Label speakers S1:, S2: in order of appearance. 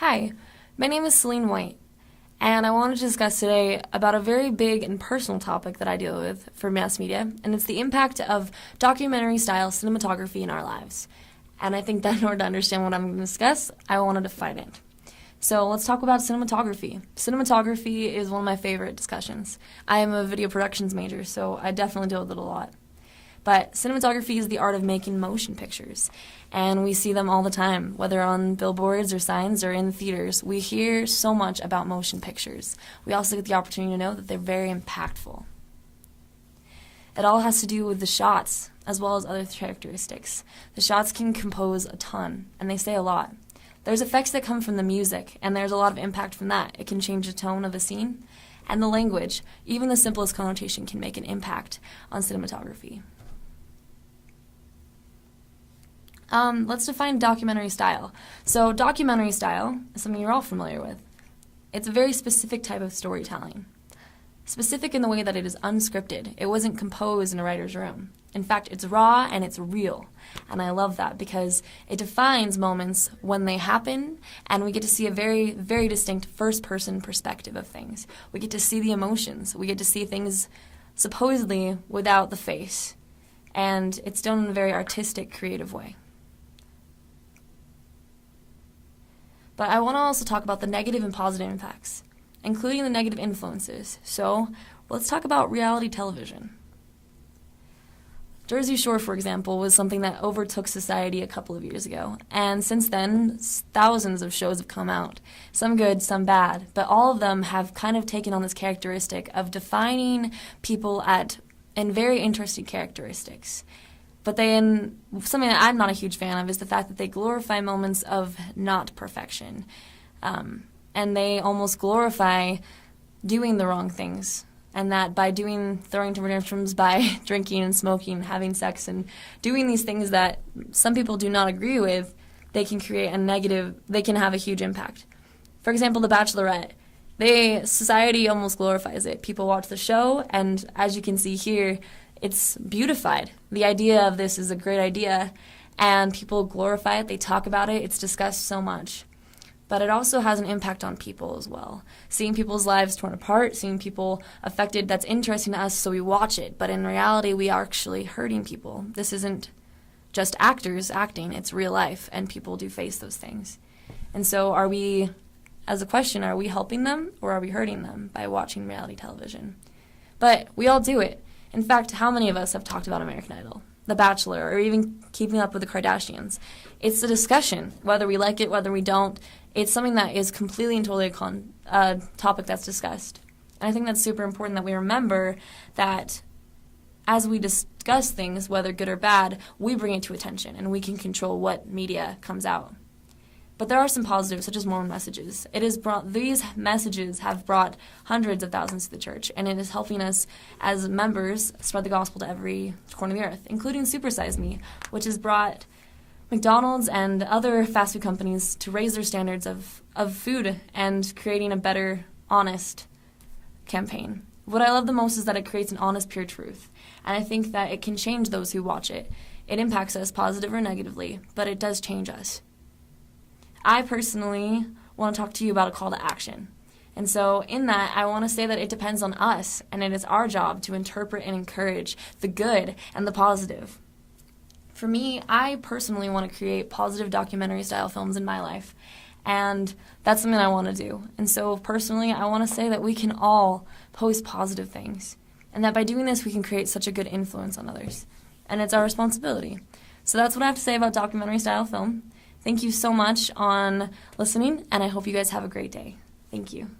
S1: Hi, my name is Celine White, and I wanted to discuss today about a very big and personal topic that I deal with for mass media, and it's the impact of documentary-style cinematography in our lives. And I think that in order to understand what I'm going to discuss, I want to define it. So let's talk about cinematography. Cinematography is one of my favorite discussions. I am a video productions major, so I definitely deal with it a lot. But cinematography is the art of making motion pictures, and we see them all the time, whether on billboards or signs or in theaters. We hear so much about motion pictures. We also get the opportunity to know that they're very impactful. It all has to do with the shots, as well as other characteristics. The shots can compose a ton, and they say a lot. There's effects that come from the music, and there's a lot of impact from that. It can change the tone of a scene, and the language. Even the simplest connotation can make an impact on cinematography. Let's define documentary style. So documentary style is something you're all familiar with. It's a very specific type of storytelling. Specific in the way that it is unscripted. It wasn't composed in a writer's room. In fact, it's raw and it's real. And I love that because it defines moments when they happen, and we get to see a very, very distinct first-person perspective of things. We get to see the emotions. We get to see things supposedly without the face. And it's done in a very artistic, creative way. But I want to also talk about the negative and positive impacts, including the negative influences. So let's talk about reality television. Jersey Shore, for example, was something that overtook society a couple of years ago. And since then, thousands of shows have come out, some good, some bad. But all of them have kind of taken on this characteristic of defining people in very interesting characteristics. But something that I'm not a huge fan of is the fact that they glorify moments of not perfection. And they almost glorify doing the wrong things. And that by throwing tantrums, by drinking and smoking, having sex, and doing these things that some people do not agree with, they can have a huge impact. For example, The Bachelorette. Society almost glorifies it. People watch the show, and as you can see here, it's beautified. The idea of this is a great idea, and people glorify it, they talk about it, it's discussed so much. But it also has an impact on people as well. Seeing people's lives torn apart, seeing people affected, that's interesting to us, so we watch it. But in reality, we are actually hurting people. This isn't just actors acting, it's real life, and people do face those things. And so are we helping them, or are we hurting them by watching reality television? But we all do it. In fact, how many of us have talked about American Idol, The Bachelor, or even Keeping Up with the Kardashians? It's a discussion, whether we like it, whether we don't. It's something that is completely and totally a topic that's discussed. And I think that's super important that we remember that as we discuss things, whether good or bad, we bring it to attention, and we can control what media comes out. But there are some positives, such as Mormon messages. These messages have brought hundreds of thousands to the church, and it is helping us as members spread the gospel to every corner of the earth, including Super Size Me, which has brought McDonald's and other fast food companies to raise their standards of food and creating a better, honest campaign. What I love the most is that it creates an honest, pure truth, and I think that it can change those who watch it. It impacts us positive or negatively, but it does change us. I personally want to talk to you about a call to action. And so in that, I want to say that it depends on us, and it is our job to interpret and encourage the good and the positive. For me, I personally want to create positive documentary-style films in my life, and that's something I want to do. And so personally, I want to say that we can all post positive things, and that by doing this, we can create such a good influence on others. And it's our responsibility. So that's what I have to say about documentary-style film. Thank you so much on listening, and I hope you guys have a great day. Thank you.